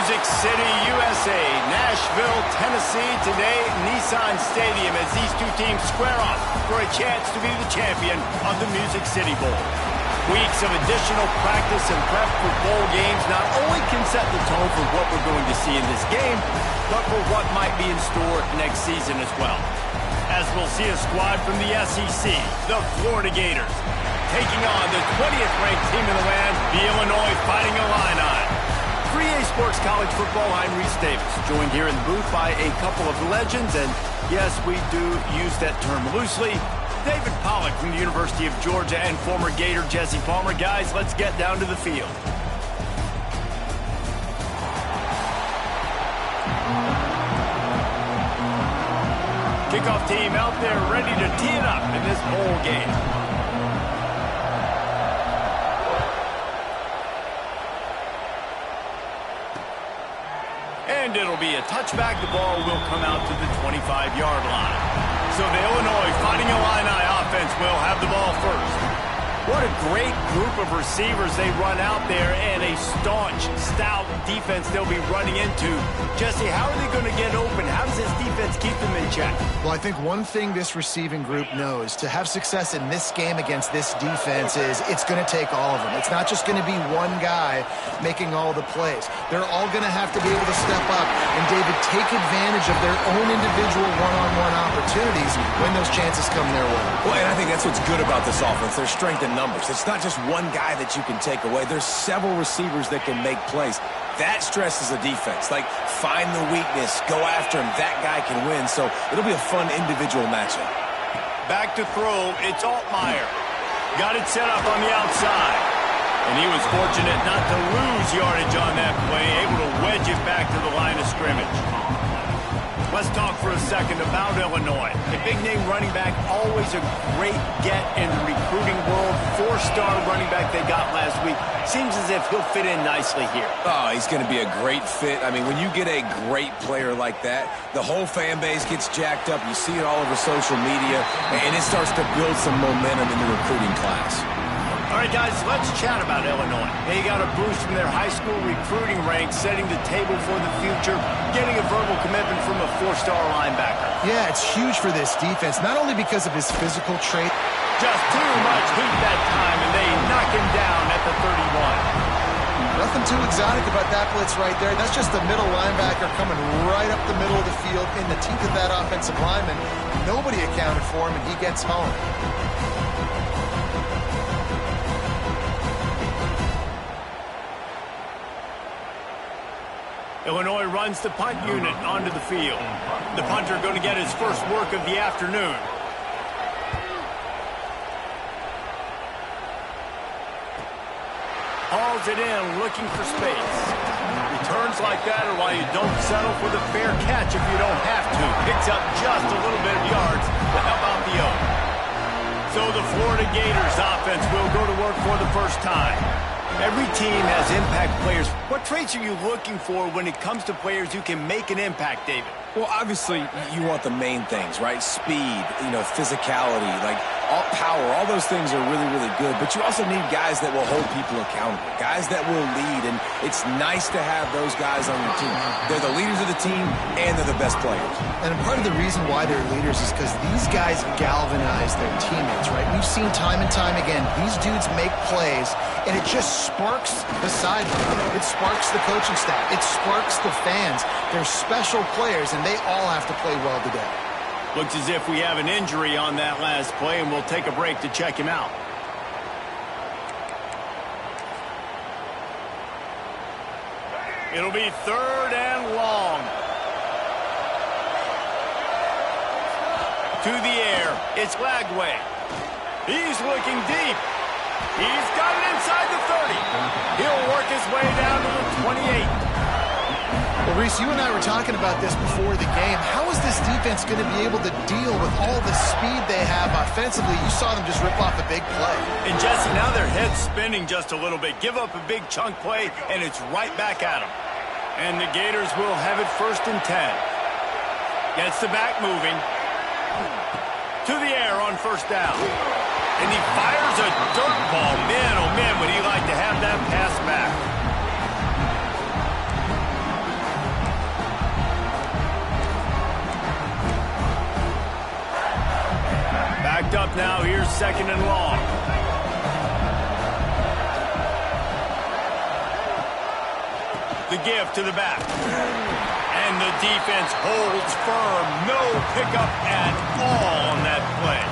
Music City, USA, Nashville, Tennessee. Today, Nissan Stadium as these two teams square off for a chance to be the champion of the Music City Bowl. Weeks of additional practice and prep for bowl games not only can set the tone for what we're going to see in this game, but for what might be in store next season as well. As we'll see a squad from the SEC, the Florida Gators, taking on the 20th ranked team in the land, the Illinois Fighting Illini. 3A Sports College Football, I'm Reese Davis, joined here in the booth by a couple of legends, and yes, we do use that term loosely. David Pollack from the University of Georgia and former Gator Jesse Palmer. Guys, let's get down to the field. Kickoff team out there ready to tee it up in this bowl game. And it'll be a touchback. The ball will come out to the 25-yard line. So the Illinois Fighting Illini offense will have the ball first. What a great group of receivers they run out there, and a staunch, stout defense they'll be running into. Jesse, how are they going to get open? How does this defense keep them in check? Well, I think one thing this receiving group knows, to have success in this game against this defense, is it's going to take all of them. It's not just going to be one guy making all the plays. They're all going to have to be able to step up and, David, take advantage of their own individual one-on-one opportunities when those chances come their way. Well, and I think that's what's good about this offense, their strength in numbers. It's not just one guy that you can take away. There's several receivers that can make plays. That stresses the defense. Like, find the weakness, go after him. That guy can win, so it'll be a fun individual matchup. Back to throw, it's Altmaier. Got it set up on the outside. And he was fortunate not to lose yardage on that play, able to wedge it back to the line of scrimmage. Let's talk for a second about Illinois. A big-name running back, always a great get in the recruiting world. Four-star running back they got last week. Seems as if he'll fit in nicely here. Oh, he's going to be a great fit. I mean, when you get a great player like that, the whole fan base gets jacked up. You see it all over social media, and it starts to build some momentum in the recruiting class. All right, guys, let's chat about Illinois. They got a boost from their high school recruiting ranks, setting the table for the future, getting a verbal commitment from a four-star linebacker. Yeah, it's huge for this defense, not only because of his physical trait. Just too much heat that time, and they knock him down at the 31. Nothing too exotic about that blitz right there. That's just the middle linebacker coming right up the middle of the field in the teeth of that offensive lineman. Nobody accounted for him, and he gets home. Illinois runs the punt unit onto the field. The punter going to get his first work of the afternoon. Hauls it in, looking for space. Returns like that are why you don't settle for the fair catch if you don't have to. Picks up just a little bit of yards to help out the O. So the Florida Gators offense will go to work for the first time. Every team has impact players. What traits are you looking for when it comes to players who can make an impact, David? Well, obviously, you want the main things, right? Speed, physicality, like all power, all those things are really, really good. But you also need guys that will hold people accountable, guys that will lead, and it's nice to have those guys on your team. They're the leaders of the team, and they're the best players. And part of the reason why they're leaders is because these guys galvanize their teammates, right? We've seen time and time again, these dudes make plays, and it just sparks the sideline. It sparks the coaching staff. It sparks the fans. They're special players, and they all have to play well today. Looks as if we have an injury on that last play, and we'll take a break to check him out. It'll be 3rd and long. To the air, it's Lagway. He's looking deep. He's got it inside the 30. He'll work his way down to the 28. Well, Reese, you and I were talking about this before the game. How is this defense going to be able to deal with all the speed they have offensively? You saw them just rip off a big play. And, Jesse, now their head's spinning just a little bit. Give up a big chunk play, and it's right back at them. And the Gators will have it 1st and 10. Gets the back moving. To the air on 1st down. And he fires a dirt ball. Man, oh man, would he like to have that pass back. picked up now. Here's 2nd and long. The give to the back. And the defense holds firm. No pickup at all on that play.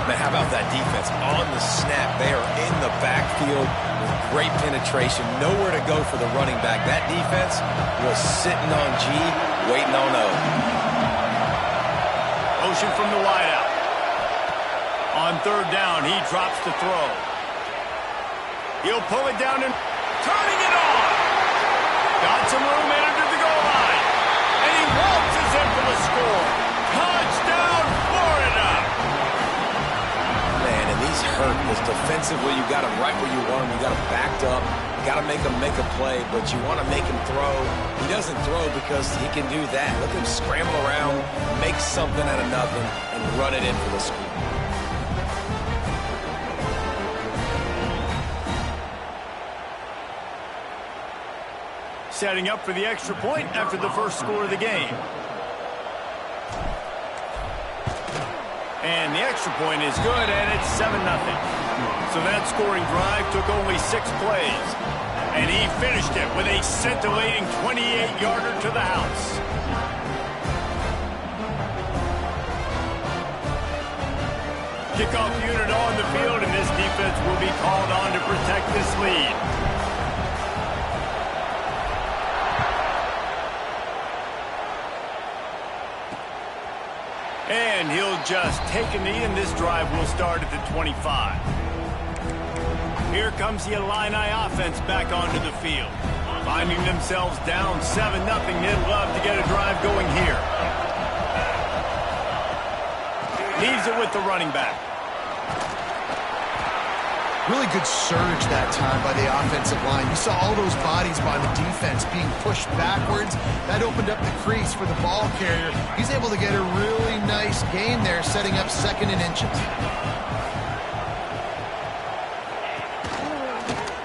Man, how about that defense? On the snap, they are in the backfield with great penetration. Nowhere to go for the running back. That defense was sitting on G, waiting on O. Motion from the wideout. On 3rd down, he drops to throw. He'll pull it down and turning it on. Got some room into the goal line. And he waltzes in for the score. Touchdown, Florida. Man, and these hurt because defensively you got him right where you want him. You got him backed up. You got to make him make a play, but you want to make him throw. He doesn't throw because he can do that. Look at him scramble around, make something out of nothing, and run it in for the score. Setting up for the extra point after the first score of the game. And the extra point is good, and it's 7-0. So that scoring drive took only 6 plays. And he finished it with a scintillating 28-yarder to the house. Kickoff unit on the field, and this defense will be called on to protect this lead. And he'll just take a knee, and this drive will start at the 25. Here comes the Illini offense back onto the field. Finding themselves down 7-0, they'd love to get a drive going here. Leaves it with the running back. Really good surge that time by the offensive line. You saw all those bodies by the defense being pushed backwards. That opened up the crease for the ball carrier. He's able to get a really nice gain there, setting up 2nd and inches.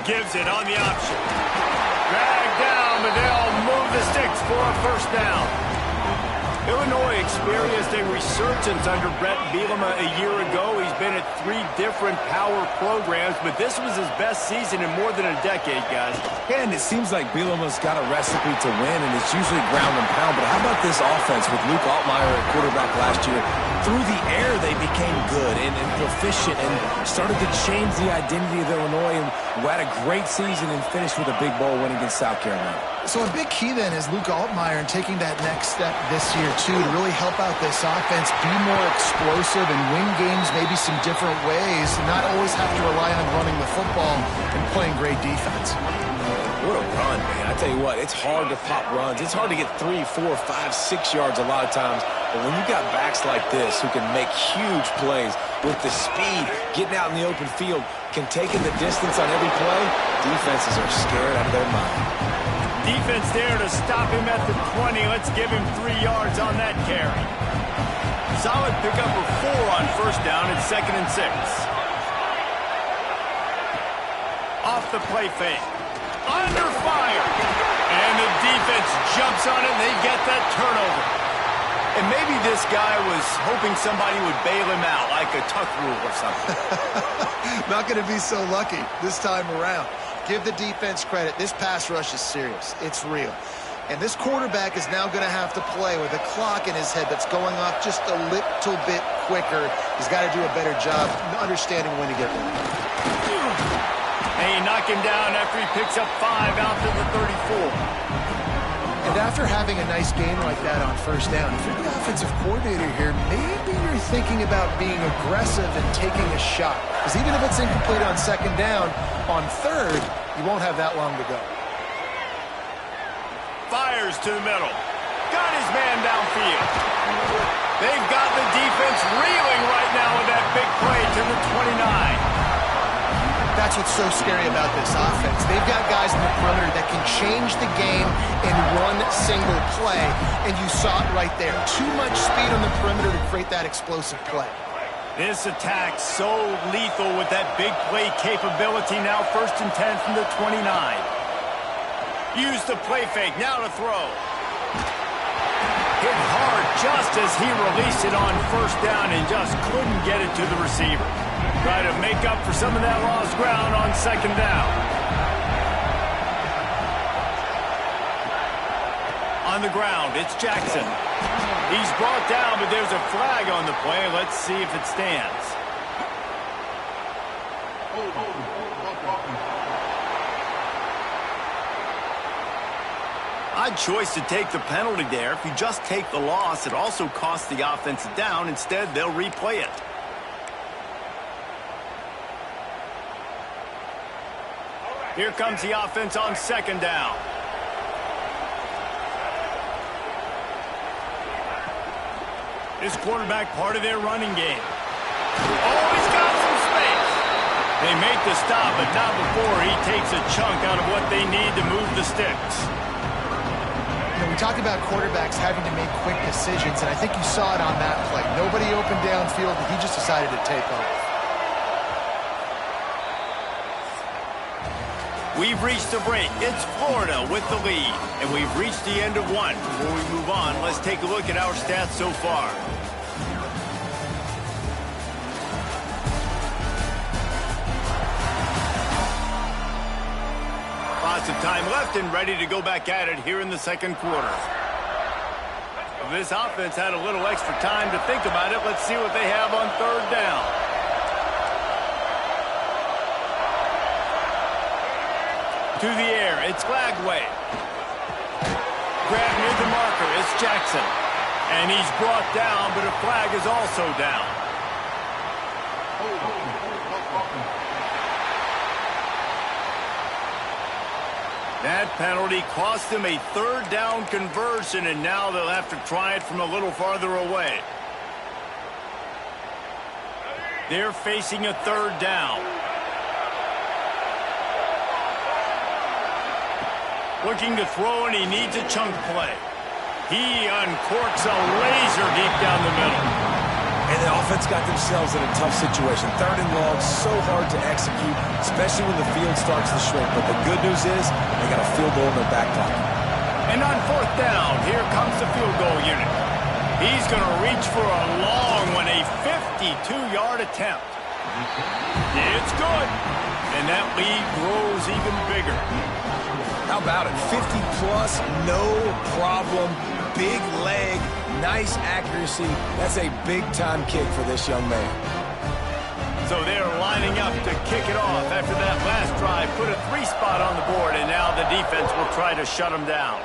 Gives it on the option. Dragged down, but they'll move the sticks for a 1st down. Illinois experienced a resurgence under Brett Bielema a year ago. He's been at 3 different power programs, but this was his best season in more than a decade, guys. And it seems like Bielema's got a recipe to win, and it's usually ground and pound. But how about this offense with Luke Altmaier at quarterback last year? Through the air, they became good and proficient and started to change the identity of Illinois, and had a great season and finished with a big bowl win against South Carolina. So a big key then is Luke Altmaier and taking that next step this year, too, to really help out this offense, be more explosive and win games maybe some different ways, and not always have to rely on running the football and playing great defense. What a run, man. I tell you what, it's hard to pop runs. It's hard to get 3, 4, 5, 6 yards a lot of times. But when you got backs like this who can make huge plays with the speed, getting out in the open field, can take in the distance on every play, defenses are scared out of their mind. Defense there to stop him at the 20. Let's give him 3 yards on that carry. Solid pickup of 4 on 1st down and 2nd and 6. Off the play fake. Under fire. And the defense jumps on it, and they get that turnover. And maybe this guy was hoping somebody would bail him out, like a tuck rule or something. Not going to be so lucky this time around. Give the defense credit. This pass rush is serious. It's real. And this quarterback is now going to have to play with a clock in his head that's going off just a little bit quicker. He's got to do a better job understanding when to get ready. They knock him down after he picks up 5 out to the 34. And after having a nice game like that on 1st down, if you're the offensive coordinator here, maybe you're thinking about being aggressive and taking a shot. Because even if it's incomplete on 2nd down, on 3rd, you won't have that long to go. Fires to the middle. Got his man downfield. They've got the defense reeling right now with that big play to the 29. That's what's so scary about this offense. They've got guys in the perimeter that can change the game in one single play, and you saw it right there. Too much speed on the perimeter to create that explosive play. This attack so lethal with that big play capability. Now 1st and 10 from the 29. Use the play fake. Now to throw. Hit hard just as he released it on first down and just couldn't get it to the receiver. Try to make up for some of that lost ground on second down. On the ground, it's Jackson. He's brought down, but there's a flag on the play. Let's see if it stands. Odd choice to take the penalty there. If you just take the loss, it also costs the offense a down. Instead, they'll replay it. Here comes the offense on second down. This quarterback part of their running game. Oh, he's got some space. They make the stop, but not before he takes a chunk out of what they need to move the sticks. You know, we talk about quarterbacks having to make quick decisions, and I think you saw it on that play. Nobody open downfield, but he just decided to take off. We've reached the break. It's Florida with the lead, and we've reached the end of one. Before we move on, let's take a look at our stats so far. Lots of time left and ready to go back at it here in the second quarter. This offense had a little extra time to think about it. Let's see what they have on third down. To the air, it's Glagway. Grab near the marker, it's Jackson. And he's brought down, but a flag is also down. That penalty cost them a third down conversion, and now they'll have to try it from a little farther away. They're facing a third down. Looking to throw, and he needs a chunk play. He uncorks a laser deep down the middle. And the offense got themselves in a tough situation. Third and long, so hard to execute, especially when the field starts to shrink. But the good news is they got a field goal in their back pocket. And on fourth down, here comes the field goal unit. He's going to reach for a long one, a 52-yard attempt. It's good. And that lead grows even bigger. How about it? 50-plus, no problem. Big leg, nice accuracy. That's a big-time kick for this young man. So they're lining up to kick it off after that last drive. Put a 3-spot on the board, and now the defense will try to shut them down.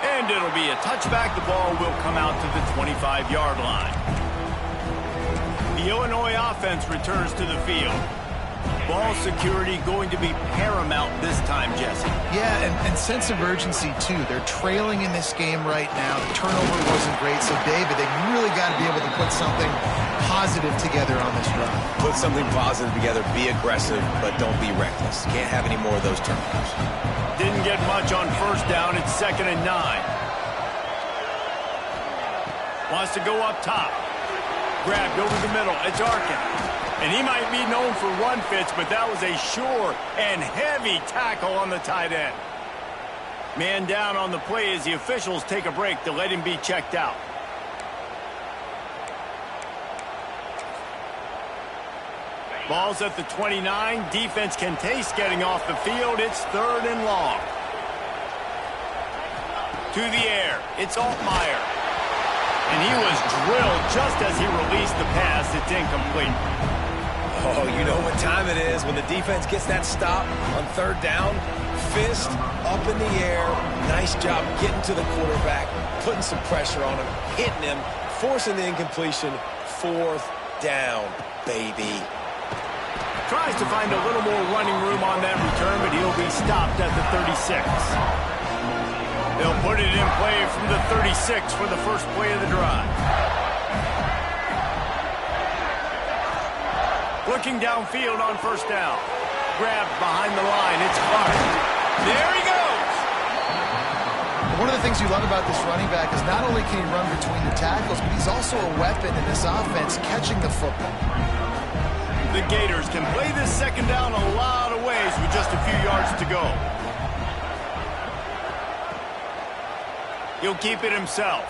And it'll be a touchback. The ball will come out to the 25-yard line. The Illinois offense returns to the field. Ball security going to be paramount this time, Jesse. Yeah, and sense of urgency, too. They're trailing in this game right now. The turnover wasn't great, so, David, they really got to be able to put something positive together on this run. Put something positive together, be aggressive, but don't be reckless. Can't have any more of those turnovers. Didn't get much on first down. It's 2nd and 9. Wants to go up top. Grabbed over the middle. It's Arkin. And he might be known for run fits, but that was a sure and heavy tackle on the tight end. Man down on the play as the officials take a break to let him be checked out. Ball's at the 29. Defense can taste getting off the field. It's 3rd and long. To the air. It's Altmaier. And he was drilled just as he released the pass. It's incomplete. Oh, you know what time it is when the defense gets that stop on third down. Fist up in the air. Nice job getting to the quarterback, putting some pressure on him, hitting him, forcing the incompletion. 4th down, baby. Tries to find a little more running room on that return, but he'll be stopped at the 36. They'll put it in play from the 36 for the first play of the drive. Looking downfield on first down. Grabbed behind the line. It's Clark. There he goes. One of the things you love about this running back is not only can he run between the tackles, but he's also a weapon in this offense catching the football. The Gators can play this second down a lot of ways with just a few yards to go. He'll keep it himself.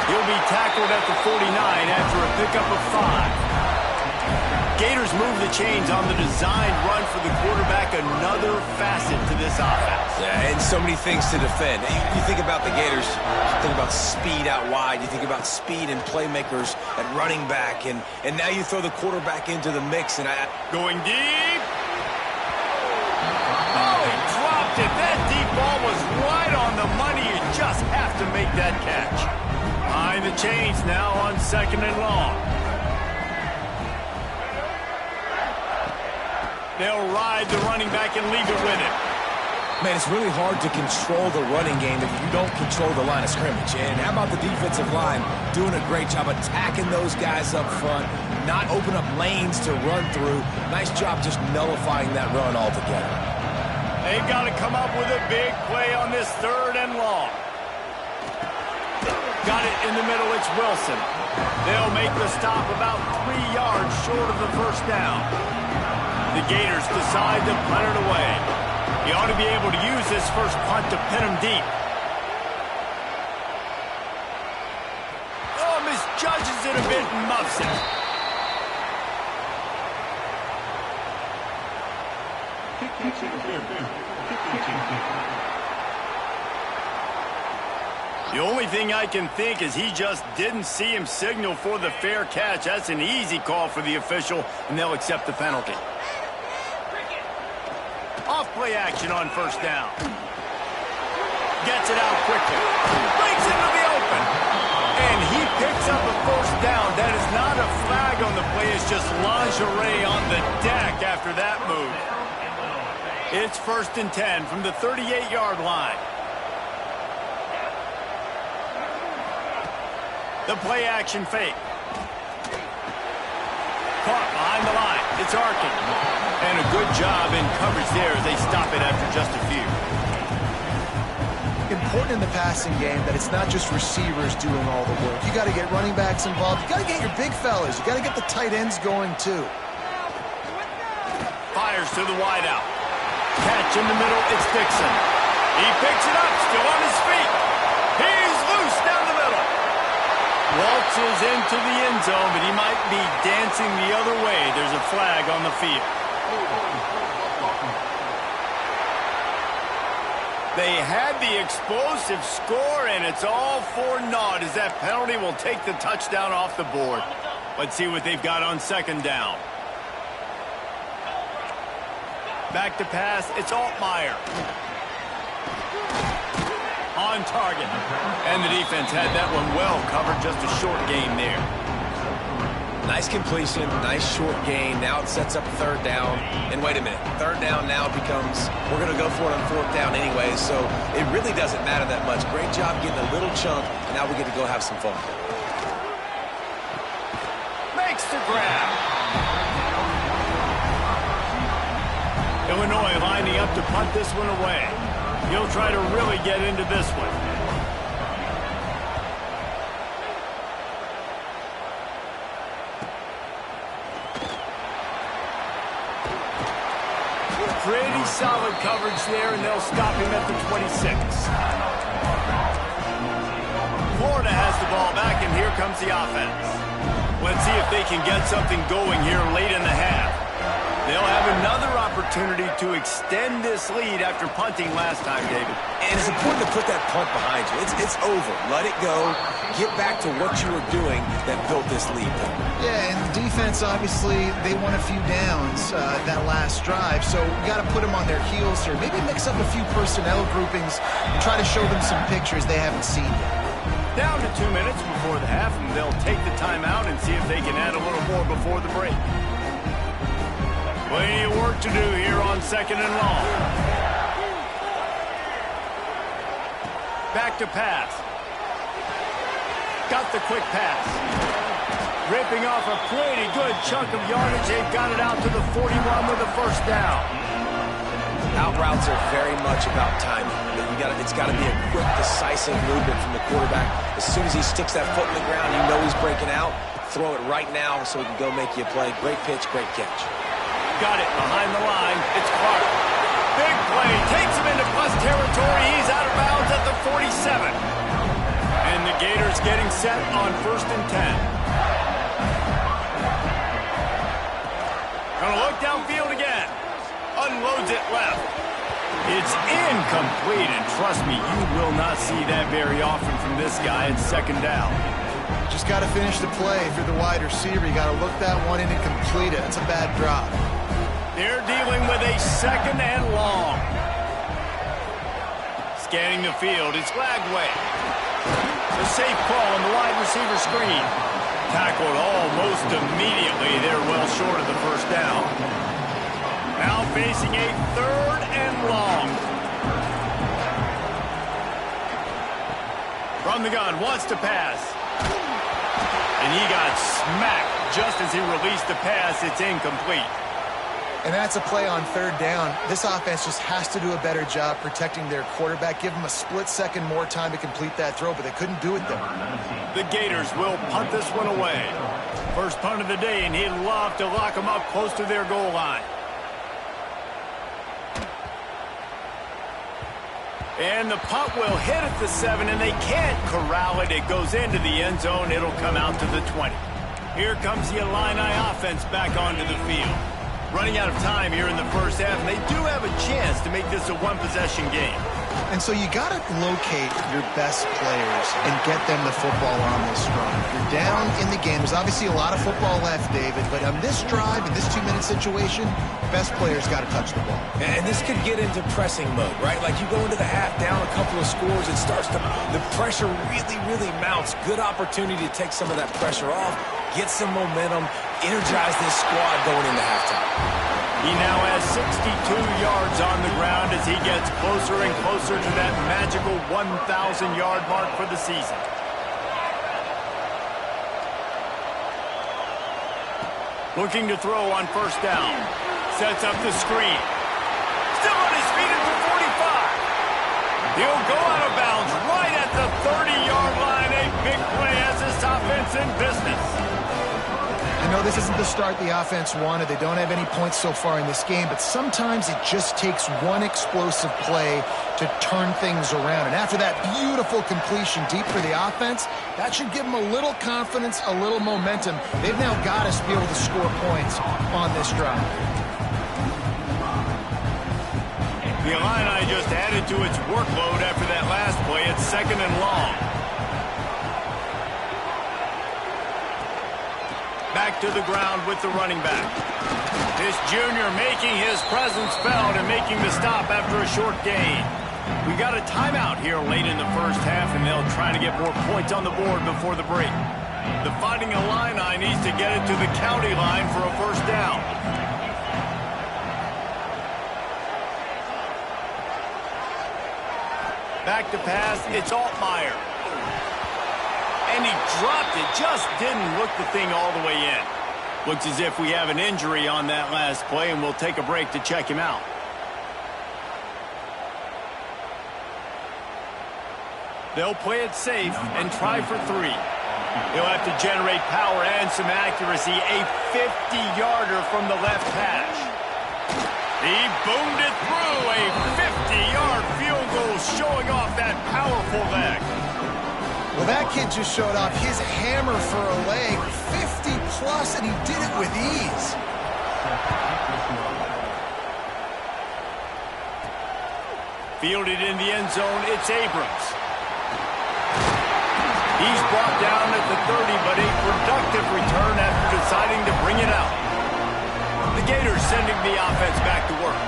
He'll be tackled at the 49 after a pickup of 5. Gators move the chains on the designed run for the quarterback, another facet to this offense. Yeah, and so many things to defend. You think about the Gators, you think about speed out wide, you think about speed and playmakers at running back, and now you throw the quarterback into the mix. And Going deep. Oh, he dropped it. That deep ball was right on the money. You just have to make that catch. Behind the chains now on 2nd and long. They'll ride the running back and leave it with him. Man, it's really hard to control the running game if you don't control the line of scrimmage. And how about the defensive line doing a great job attacking those guys up front, not open up lanes to run through. Nice job just nullifying that run altogether. They've got to come up with a big play on this 3rd and long. Got it in the middle, it's Wilson. They'll make the stop about 3 yards short of the 1st down. The Gators decide to punt it away. He ought to be able to use this first punt to pin him deep. Oh, misjudges it a bit and muffs it. The only thing I can think is he just didn't see him signal for the fair catch. That's an easy call for the official, and they'll accept the penalty. Off-play action on 1st down. Gets it out quickly. Breaks into the open. And he picks up a 1st down. That is not a flag on the play. It's just lingerie on the deck after that move. It's 1st and 10 from the 38-yard line. The play action fake. Caught behind the line. It's Arkin. And a good job in coverage there as they stop it after just a few. Important in the passing game that it's not just receivers doing all the work. You got to get running backs involved. You got to get your big fellas. You got to get the tight ends going too. Fires to the wideout. Catch in the middle. It's Dixon. He picks it up. Still on his feet. He's loose down the middle. Waltzes into the end zone, but he might be dancing the other way. There's a flag on the field. They had the explosive score, and it's all for naught as that penalty will take the touchdown off the board. Let's see what they've got on 2nd down. Back to pass, it's Altmaier. On target. And the defense had that one well covered, just a short gain there. Nice completion, nice short gain. Now it sets up 3rd down. And wait a minute, 3rd down now becomes, we're going to go for it on 4th down anyway, so it really doesn't matter that much. Great job getting a little chunk, and now we get to go have some fun. Makes the grab. Illinois lining up to punt this one away. He'll try to really get into this one. Pretty solid coverage there, and they'll stop him at the 26. Florida has the ball back, and here comes the offense. Let's see if they can get something going here late in the half. They'll have another opportunity to extend this lead after punting last time, David. And it's important to put that punt behind you. It's over. Let it go. Get back to what you were doing that built this lead. Yeah, and the defense, obviously, they won a few downs that last drive, so we got to put them on their heels here. Maybe mix up a few personnel groupings and try to show them some pictures they haven't seen yet. Down to 2 minutes before the half, and they'll take the timeout and see if they can add a little more before the break. Plenty of work to do here on 2nd and long. Back to pass. Got the quick pass. Ripping off a pretty good chunk of yardage. They've got it out to the 41 with a 1st down. Out routes are very much about timing. It's got to be a quick, decisive movement from the quarterback. As soon as he sticks that foot in the ground, you know he's breaking out. Throw it right now so he can go make you a play. Great pitch, great catch. Got it behind the line. It's Clark. Big play. Takes him into plus territory. He's out of bounds at the 47. And the Gators getting set on 1st and 10. Gonna look downfield again. Unloads it left. It's incomplete, and trust me, you will not see that very often from this guy. It's 2nd down. Just got to finish the play. If you're the wide receiver, you got to look that one in and complete it. It's a bad drop. They're dealing with a 2nd and long. Scanning the field, it's Lagway. A safe call on the wide receiver screen. Tackled almost immediately. They're well short of the 1st down. Now facing a 3rd and long. From the gun, wants to pass. And he got smacked just as he released the pass. It's incomplete. And that's a play on 3rd down. This offense just has to do a better job protecting their quarterback. Give them a split second more time to complete that throw, but they couldn't do it there. The Gators will punt this one away. First punt of the day, and he'd love to lock them up close to their goal line. And the punt will hit at the 7, and they can't corral it. It goes into the end zone. It'll come out to the 20. Here comes the Illini offense back onto the field. Running out of time here in the 1st half, and they do have a chance to make this a one-possession game. And so you got to locate your best players and get them the football on this drive. You're down in the game. There's obviously a lot of football left, David, but on this drive, in this 2-minute situation, best players got to touch the ball. And this could get into pressing mode, right? Like you go into the half down a couple of scores, it starts to, the pressure really mounts. Good opportunity to take some of that pressure off, get some momentum, energize this squad going into halftime. He now has 62 yards on the ground as he gets closer and closer to that magical 1,000-yard mark for the season. Looking to throw on 1st down. Sets up the screen. Still on his feet at the 45. He'll go out of bounds right at the 30-yard line. A big play as this offense in business. I know this isn't the start the offense wanted. They don't have any points so far in this game, but sometimes it just takes one explosive play to turn things around. And after that beautiful completion deep for the offense, that should give them a little confidence, a little momentum. They've now got to be able to score points on this drive. The Illini just added to its workload after that last play. It's 2nd and long. Back to the ground with the running back. This junior making his presence felt and making the stop after a short gain. We got a timeout here late in the 1st half, and they'll try to get more points on the board before the break. The Fighting Illini needs to get it to the county line for a 1st down. Back to pass, it's Altmaier. And he dropped it, just didn't look the thing all the way in. Looks as if we have an injury on that last play, and we'll take a break to check him out. They'll play it safe and try for 3. He'll have to generate power and some accuracy. A 50-yarder from the left hash. He boomed it through. A 50-yard field goal showing off that powerful leg. Well, that kid just showed off his hammer for a leg, 50-plus, and he did it with ease. Fielded in the end zone, it's Abrams. He's brought down at the 30, but a productive return after deciding to bring it out. The Gators sending the offense back to work.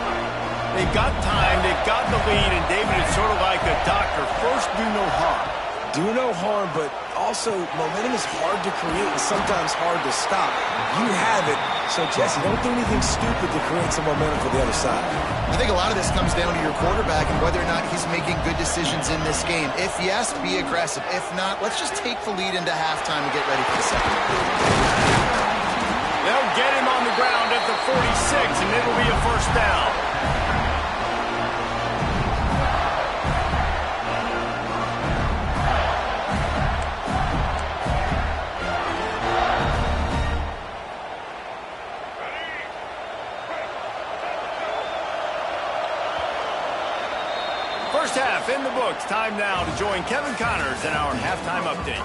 They've got time, they've got the lead, and David is sort of like a doctor. First, do no harm. Do no harm, but also momentum is hard to create and sometimes hard to stop. You have it, so Jesse, don't do anything stupid to create some momentum for the other side. I think a lot of this comes down to your quarterback and whether or not he's making good decisions in this game. If yes, be aggressive. If not, let's just take the lead into halftime and get ready for the second. They'll get him on the ground at the 46, and it'll be a 1st down. books. Time now to join Kevin Connors in our halftime update.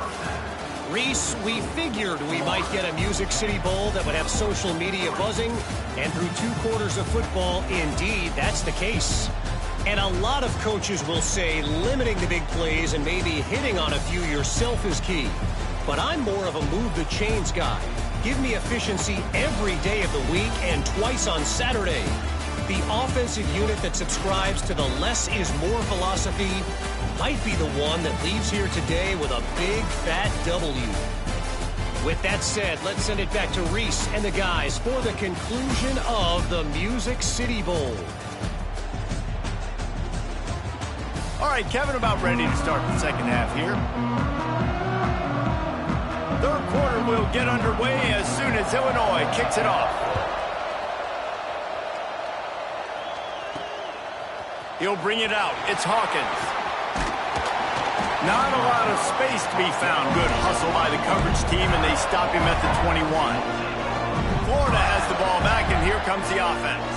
Reese, we figured we might get a Music City Bowl that would have social media buzzing, and through 2 quarters of football, indeed, that's the case. And a lot of coaches will say limiting the big plays and maybe hitting on a few yourself is key. But I'm more of a move the chains guy. Give me efficiency every day of the week and twice on Saturday. The offensive unit that subscribes to the less is more philosophy might be the one that leaves here today with a big, fat W. With that said, let's send it back to Reese and the guys for the conclusion of the Music City Bowl. All right, Kevin, about ready to start the second half here. Third quarter will get underway as soon as Illinois kicks it off. He'll bring it out. It's Hawkins. Not a lot of space to be found. Good hustle by the coverage team, and they stop him at the 21. Florida has the ball back, and here comes the offense.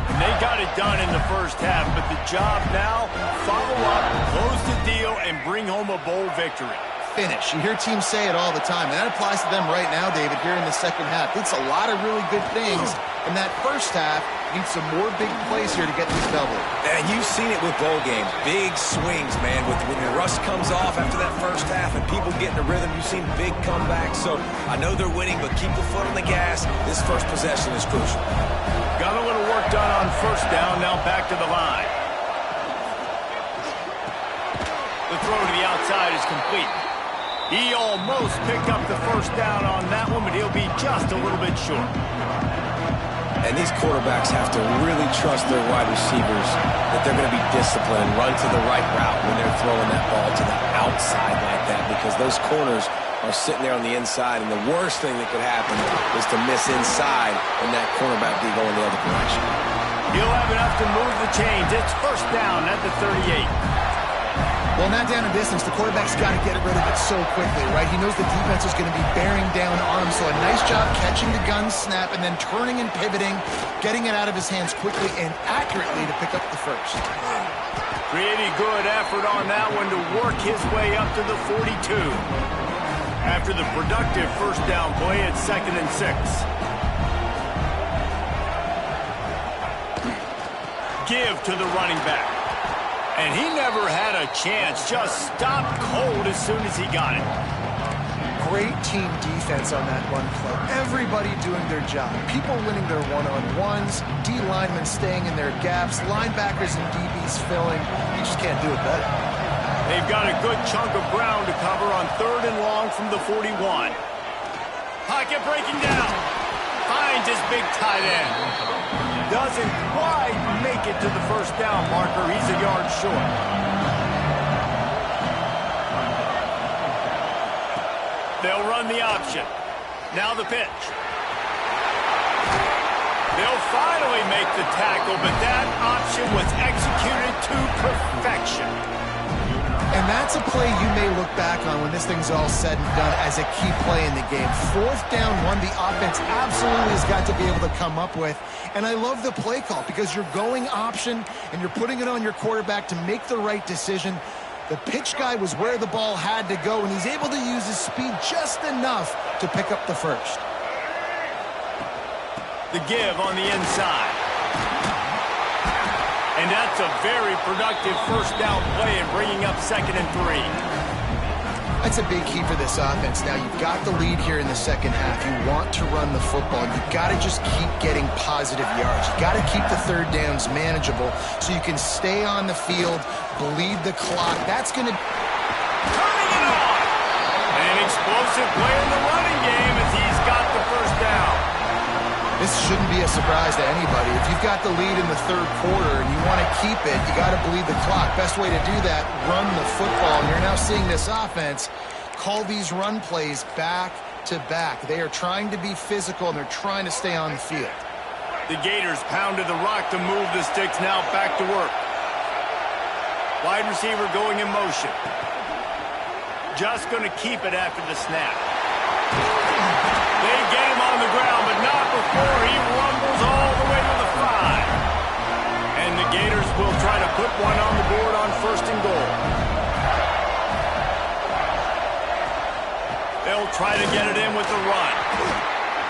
And they got it done in the first half, but the job now, follow up, close the deal, and bring home a bowl victory. Finish. You hear teams say it all the time, and that applies to them right now, David, here in the second half. It's a lot of really good things. In that first half, need some more big plays here to get this double. And you've seen it with bowl games. Big swings, man. When the rush comes off after that first half and people get in the rhythm, you've seen big comebacks. So I know they're winning, but keep the foot on the gas. This first possession is crucial. Got a little work done on first down. Now back to the line. The throw to the outside is complete. He almost picked up the first down on that one, but he'll be just a little bit short. And these quarterbacks have to really trust their wide receivers that they're going to be disciplined and run to the right route when they're throwing that ball to the outside like that, because those corners are sitting there on the inside, and the worst thing that could happen is to miss inside and that cornerback be going the other direction. He'll have enough to move the chains. It's first down at the 38. Well, not down in distance. The quarterback's got to get rid of it so quickly, right? He knows the defense is going to be bearing down on him, so a nice job catching the gun snap and then turning and pivoting, getting it out of his hands quickly and accurately to pick up the first. Pretty good effort on that one to work his way up to the 42. After the productive first down play, it's 2nd and 6. Give to the running back. And he never had a chance, just stopped cold as soon as he got it. Great team defense on that run play. Everybody doing their job. People winning their one-on-ones, D linemen staying in their gaps, linebackers and DBs filling. You just can't do it better. They've got a good chunk of ground to cover on 3rd and long from the 41. Pocket breaking down. Finds his big tight end. Doesn't quite make it to the first down marker. He's a yard short. They'll run the option. Now the pitch. They'll finally make the tackle, but that option was executed to perfection. And that's a play you may look back on when this thing's all said and done as a key play in the game. 4th down, one the offense absolutely has got to be able to come up with. And I love the play call because you're going option and you're putting it on your quarterback to make the right decision. The pitch guy was where the ball had to go, and he's able to use his speed just enough to pick up the first. The give on the inside. And that's a very productive first down play and bringing up 2nd and 3. That's a big key for this offense. Now, you've got the lead here in the second half. You want to run the football. You've got to just keep getting positive yards. You've got to keep the 3rd downs manageable so you can stay on the field, bleed the clock. That's going to... Turning it on! An explosive play in the running game as he's got the first down. This shouldn't be a surprise to anybody. If you've got the lead in the 3rd quarter and you want to keep it, you got to bleed the clock. Best way to do that, run the football. And you're now seeing this offense call these run plays back to back. They are trying to be physical, and they're trying to stay on the field. The Gators pounded the rock to move the sticks. Now back to work. Wide receiver going in motion. Just going to keep it after the snap. They get him on the ground, but not before he rumbles all the way to the 5. And the Gators will try to put one on the board on 1st first and goal. They'll try to get it in with the run.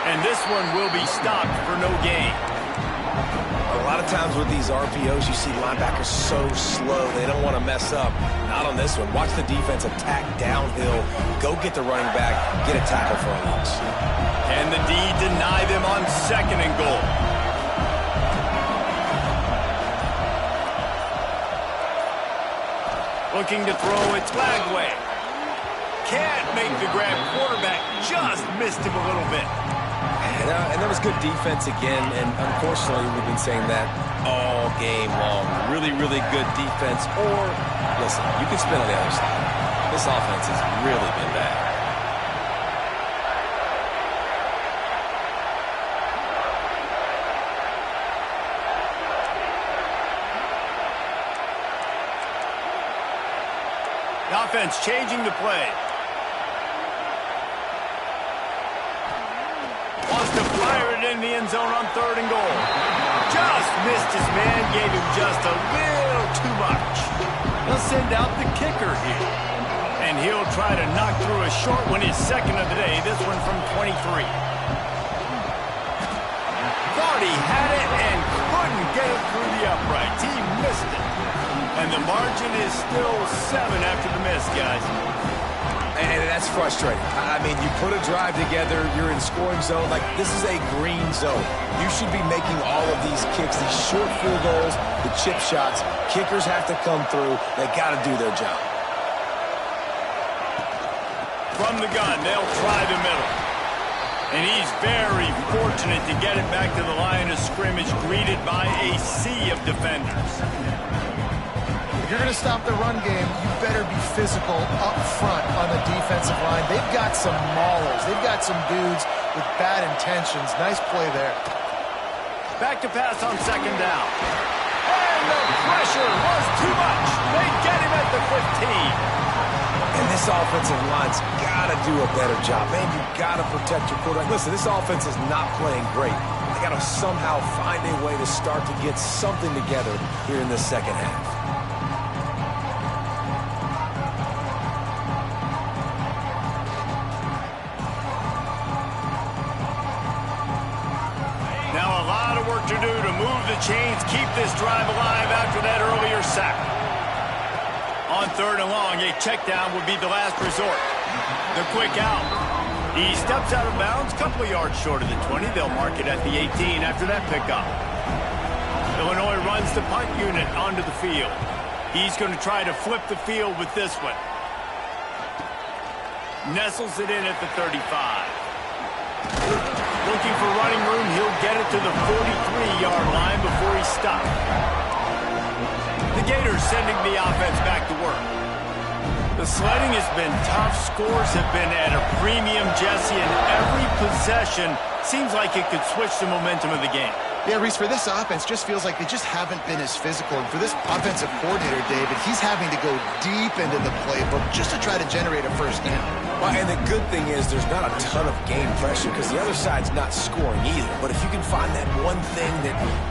And this one will be stopped for no gain. A lot of times with these RPOs, you see linebackers so slow, they don't want to mess up. Not on this one. Watch the defense attack downhill, go get the running back, get a tackle for a loss. And the D deny them on second and goal. Looking to throw, it's Lagway. Can't make the grab. Quarterback just missed him a little bit. And that was good defense again, and unfortunately, we've been saying that all game long. Really, really good defense. Or, listen, you can spin on the other side. This offense has really been bad. The offense changing the play. Wants to fire it in the end zone on third and goal. Just missed his man, gave him just a little too much. They'll send out the kicker here. And he'll try to knock through a short one, his second of the day, this one from 23. Thought he had it and couldn't get it through the uprights. He missed it. And the margin is still 7 after the miss, guys. And that's frustrating. I mean, you put a drive together, you're in scoring zone. Like, this is a green zone. You should be making all of these kicks, these short field goals, the chip shots. Kickers have to come through. They got to do their job. From the gun, they'll try the middle. And he's very fortunate to get it back to the line of scrimmage, greeted by a sea of defenders. If you're going to stop the run game, you better be physical up front on the defensive line. They've got some maulers. They've got some dudes with bad intentions. Nice play there. Back to pass on second down. And the pressure was too much. They get him at the 15. And this offensive line's got to do a better job. Man, you got to protect your quarterback. Listen, this offense is not playing great. They got to somehow find a way to start to get something together here in the second half. Now a lot of work to do to move the chains, keep this drive alive after that earlier sack. On third and long, a check down would be the last resort. The quick out. He steps out of bounds, a couple of yards short of the 20. They'll mark it at the 18 after that pickup. Illinois runs the punt unit onto the field. He's going to try to flip the field with this one. Nestles it in at the 35. Looking for running room, he'll get it to the 43-yard line before he's stopped. The Gators sending the offense back to work. The sledding has been tough. Scores have been at a premium, Jesse, and every possession seems like it could switch the momentum of the game. Yeah, Reese, for this offense, just feels like they just haven't been as physical. And for this offensive coordinator, David, he's having to go deep into the playbook just to try to generate a first down. Well, and the good thing is there's not a ton of game pressure because the other side's not scoring either. But if you can find that one thing,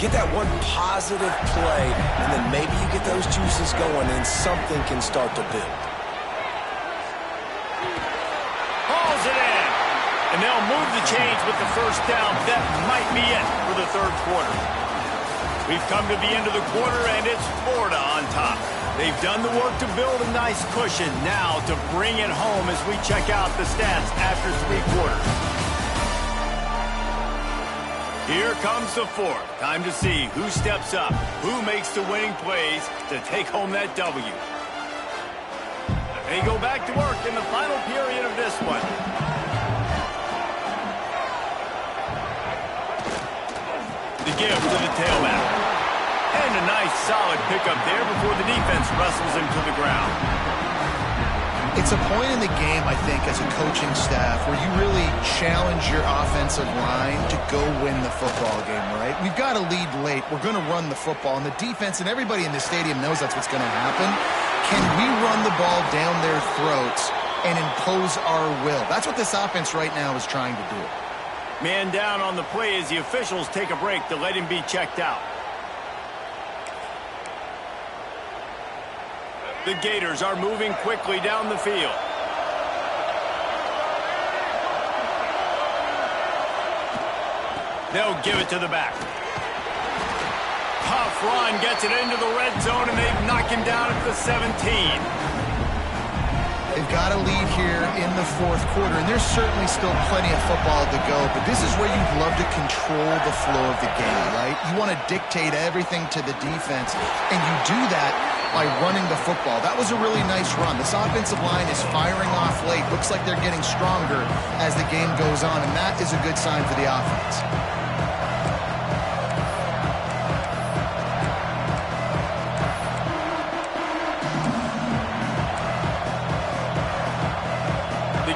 get that one positive play, and then maybe you get those juices going and something can start to build. Hauls it in. And they'll move the chains with the first down. That might be it for the third quarter. We've come to the end of the quarter, and it's Florida on top. They've done the work to build a nice cushion. Now to bring it home as we check out the stats after three quarters. Here comes the fourth. Time to see who steps up, who makes the winning plays to take home that W. They go back to work in the final period of this one. The give to the tailback. And a nice solid pickup there before the defense wrestles him to the ground. It's a point in the game, I think, as a coaching staff where you really challenge your offensive line to go win the football game, right? We've got to lead late. We're going to run the football, and the defense and everybody in the stadium knows that's what's going to happen. Can we run the ball down their throats and impose our will? That's what this offense right now is trying to do. Man down on the play as the officials take a break to let him be checked out. The Gators are moving quickly down the field. They'll give it to the back. Tough run gets it into the red zone, and they've knocked him down at the 17. They've got a lead here in the fourth quarter, and there's certainly still plenty of football to go, but this is where you'd love to control the flow of the game, right? You want to dictate everything to the defense, and you do that by running the football. That was a really nice run. This offensive line is firing off late. Looks like they're getting stronger as the game goes on, and that is a good sign for the offense.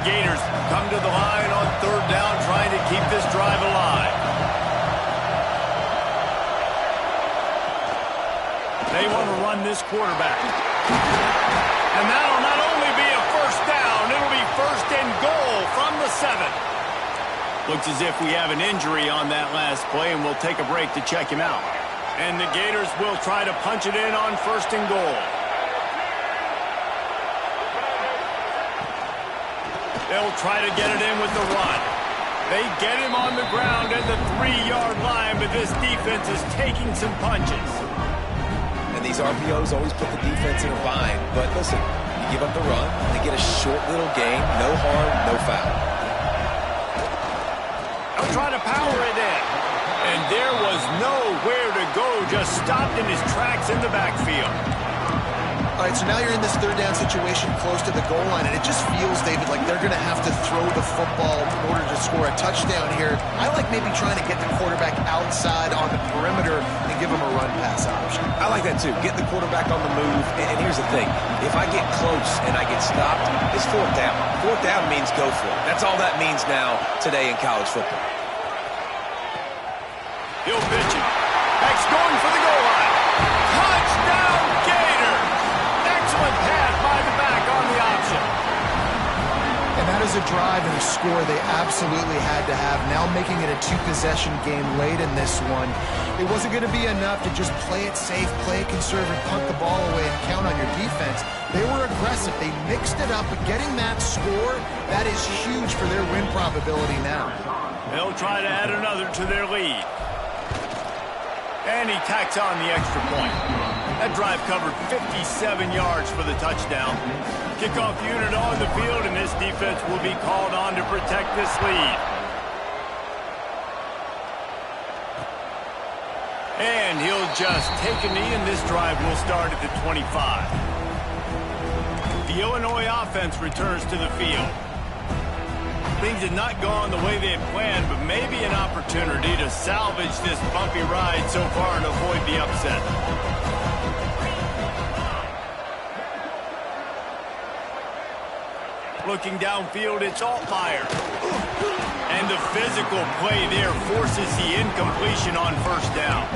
Gators come to the line on third down, trying to keep this drive alive. They want to run this quarterback. And that'll not only be a first down, it'll be first and goal from the 7. Looks as if we have an injury on that last play, and we'll take a break to check him out. And the Gators will try to punch it in on first and goal. They'll try to get it in with the run. They get him on the ground at the 3-yard line, but this defense is taking some punches. And these RPOs always put the defense in a bind. But listen, you give up the run, they get a short little gain, no harm, no foul. They'll try to power it in. And there was nowhere to go, just stopped in his tracks in the backfield. All right, so now you're in this third down situation close to the goal line, and it just feels, David, like they're going to have to throw the football in order to score a touchdown here. I like maybe trying to get the quarterback outside on the perimeter and give him a run-pass option. I like that, too. Get the quarterback on the move. And here's the thing. If I get close and I get stopped, it's fourth down. Fourth down means go for it. That's all that means now today in college football. He'll pitch it. That's going for the goal line. Touchdown, Gators! Excellent pass by the back on the option. And that is a drive and a score they absolutely had to have. Now making it a 2-possession game late in this one. It wasn't going to be enough to just play it safe, play it conservative, punt the ball away, and count on your defense. They were aggressive. They mixed it up, but getting that score, that is huge for their win probability now. They'll try to add another to their lead. And he tacks on the extra point. That drive covered 57 yards for the touchdown. Kickoff unit on the field, and this defense will be called on to protect this lead. And he'll just take a knee, and this drive will start at the 25. The Illinois offense returns to the field. Things had not gone the way they had planned, but maybe an opportunity to salvage this bumpy ride so far and avoid the upset. Looking downfield, it's Altmaier. And the physical play there forces the incompletion on first down.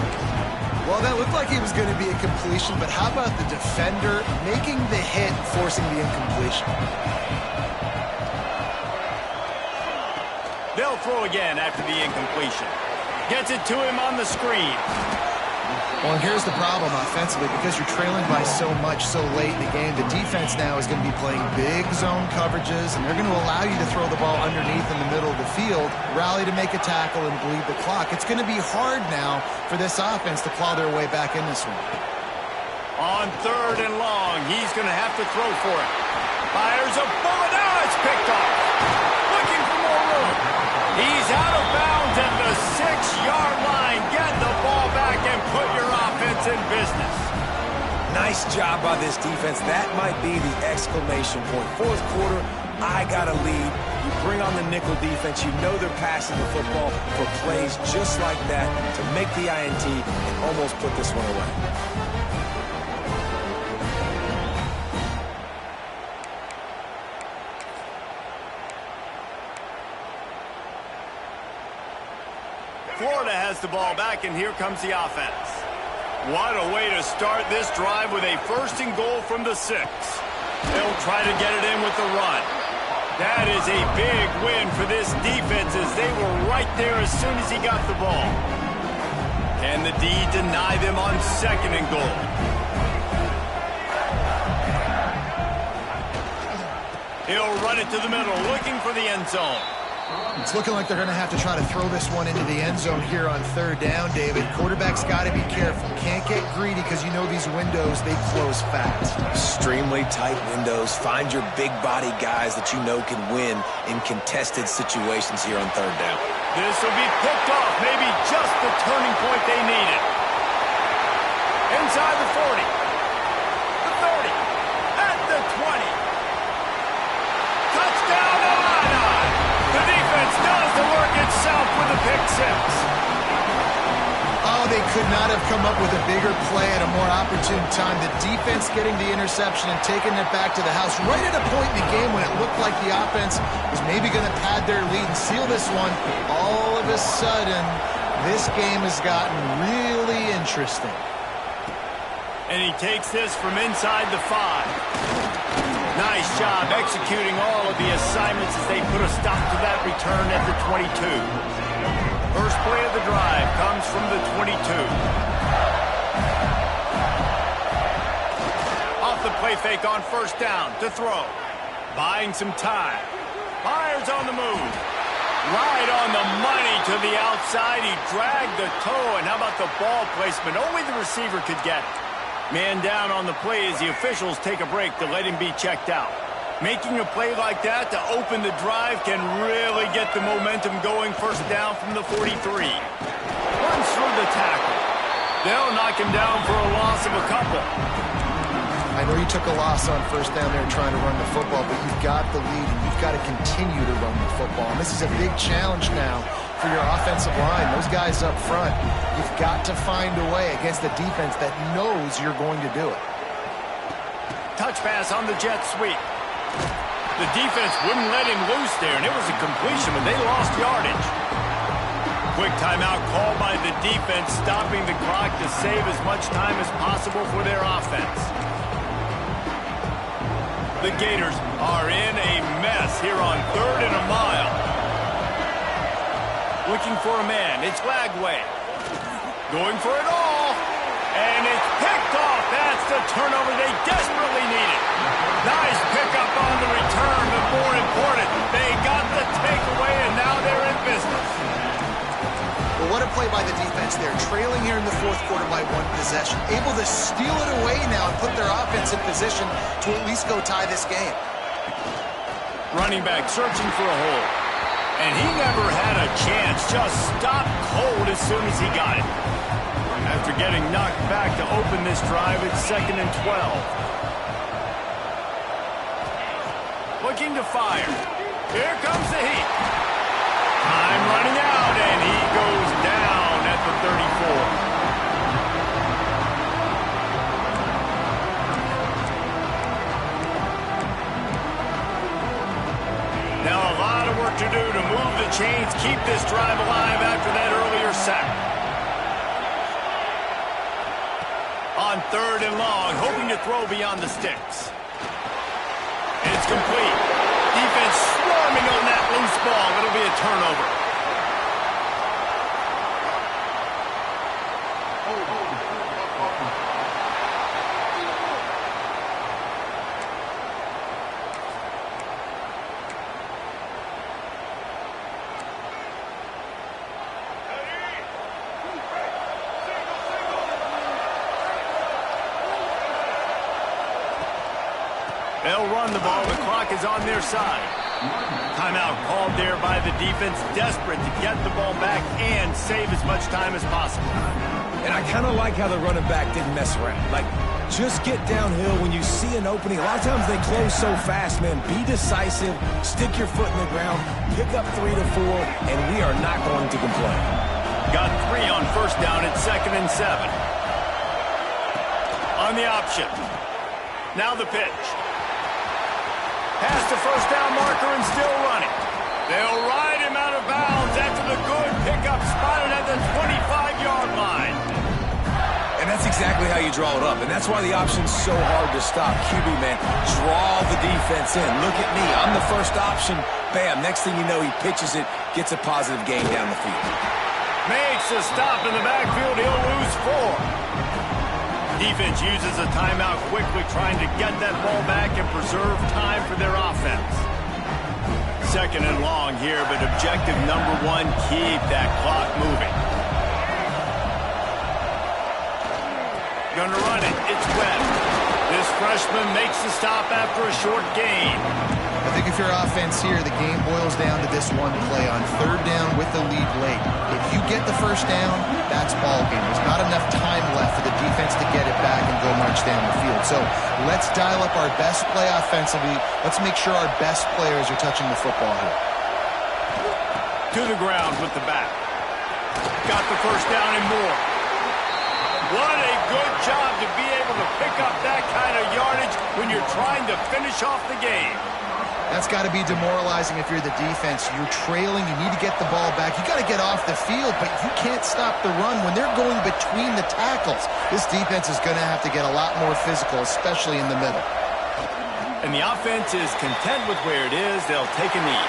Well, that looked like it was going to be a completion, but how about the defender making the hit, forcing the incompletion? They'll throw again after the incompletion. Gets it to him on the screen. Well, and here's the problem offensively. Because you're trailing by so much so late in the game, the defense now is going to be playing big zone coverages, and they're going to allow you to throw the ball underneath in the middle of the field, rally to make a tackle, and bleed the clock. It's going to be hard now for this offense to claw their way back in this one. On third and long, he's going to have to throw for it. Fires a bullet. Oh, it's picked off. Looking for more room. He's out of bounds at the 6-yard line. Get the ball back and put your offense in business. Nice job by this defense. That might be the exclamation point. Fourth quarter, I got a lead. You bring on the nickel defense. You know they're passing the football for plays just like that to make the INT and almost put this one away. Florida has the ball back, and here comes the offense. What a way to start this drive with a first and goal from the 6. They'll try to get it in with the run. That is a big win for this defense as they were right there as soon as he got the ball. Can the D deny them on second and goal? He'll run it to the middle, looking for the end zone. It's looking like they're going to have to try to throw this one into the end zone here on third down, David. Quarterback's got to be careful. Can't get greedy because you know these windows, they close fast. Extremely tight windows. Find your big-body guys that you know can win in contested situations here on third down. This will be picked off. Maybe just the turning point they needed. Inside the 40. The 30. At the 20. Touchdown, Illini! The defense does the work itself with a pick six. Oh, they could not have come up with a bigger play at a more opportune time. The defense getting the interception and taking it back to the house right at a point in the game when it looked like the offense was maybe going to pad their lead and seal this one. All of a sudden, this game has gotten really interesting. And he takes this from inside the 5. Nice job executing all of the assignments as they put a stop to that return at the 22. First play of the drive comes from the 22. Off the play fake on first down to throw. Buying some time. Fires on the move. Right on the money to the outside. He dragged the toe, and how about the ball placement? Only the receiver could get it. Man down on the play as the officials take a break to let him be checked out. Making a play like that to open the drive can really get the momentum going. First down from the 43. Runs through the tackle. They'll knock him down for a loss of a couple. I know you took a loss on first down there trying to run the football, but you've got the lead and you've got to continue to run the football. And this is a big challenge now for your offensive line. Those guys up front, you've got to find a way against a defense that knows you're going to do it. Touch pass on the jet sweep. The defense wouldn't let him loose there, and it was a completion, but they lost yardage. Quick timeout called by the defense, stopping the clock to save as much time as possible for their offense. The Gators are in a mess here on 3rd and a mile. Looking for a man. It's Lagway. Going for it all. And it's picked off. That's the turnover they desperately needed. Nice pickup on the return, but more important, they got the takeaway, and now they're in business. Well, what a play by the defense there. Trailing here in the fourth quarter by 1 possession. Able to steal it away now and put their offense in position to at least go tie this game. Running back searching for a hole. And he never had a chance. Just stopped cold as soon as he got it. After getting knocked back to open this drive, it's 2nd and 12. Looking to fire. Here comes the heat. Time running out, and he goes down at the 34. Now a lot of work to do to move the chains, keep this drive alive after that earlier sack. On 3rd and long, hoping to throw beyond the sticks. It's complete. Defense swarming on that loose ball. It'll be a turnover. They'll run the ball. The clock is on their side. Timeout called there by the defense, desperate to get the ball back and save as much time as possible. And I kind of like how the running back didn't mess around. Like, just get downhill when you see an opening. A lot of times they close so fast, man. Be decisive, stick your foot in the ground, pick up 3 to 4, and we are not going to complain. Got 3 on first down at 2nd and 7. On the option. Now the pitch. Past the first down marker and still running. They'll ride him out of bounds after the good pickup spotted at the 25-yard line. And that's exactly how you draw it up. And that's why the option's so hard to stop. QB, man, draw the defense in. Look at me. I'm the first option. Bam. Next thing you know, he pitches it, gets a positive gain down the field. Makes a stop in the backfield. He'll lose 4. Defense uses a timeout quickly, trying to get that ball back and preserve time for their offense. Second and long here, but objective number one, keep that clock moving. Gonna run it. It's Webb. This freshman makes the stop after a short gain. I think if you're offense here, the game boils down to this one play on third down with the lead late. If you get the first down, that's ball game. There's not enough time left for the defense to get it back and go march down the field. So let's dial up our best play offensively. Let's make sure our best players are touching the football here. To the ground with the back. Got the first down and more. What a good job to be able to pick up that kind of yardage when you're trying to finish off the game. That's got to be demoralizing if you're the defense. You're trailing. You need to get the ball back. You got to get off the field, but you can't stop the run when they're going between the tackles. This defense is going to have to get a lot more physical, especially in the middle. And the offense is content with where it is. They'll take a knee.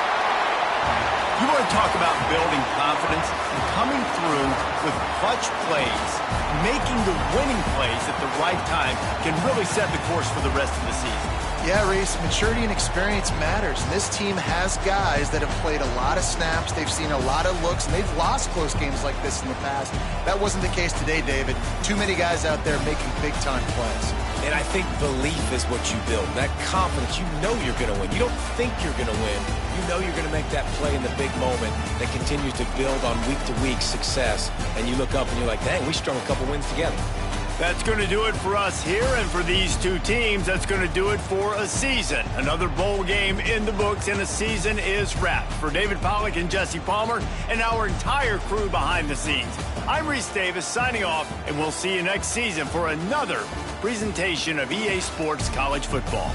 You want to talk about building confidence? Coming through with clutch plays, making the winning plays at the right time can really set the course for the rest of the season. Yeah, Reese, maturity and experience matters. And this team has guys that have played a lot of snaps. They've seen a lot of looks, and they've lost close games like this in the past. That wasn't the case today, David. Too many guys out there making big-time plays. And I think belief is what you build. That confidence, you know you're going to win. You don't think you're going to win. You know you're going to make that play in the big moment that continues to build on week-to-week success. And you look up and you're like, dang, we strung a couple wins together. That's going to do it for us here, and for these two teams, that's going to do it for a season. Another bowl game in the books, and a season is wrapped. For David Pollack and Jesse Palmer and our entire crew behind the scenes, I'm Reese Davis signing off, and we'll see you next season for another presentation of EA Sports College Football.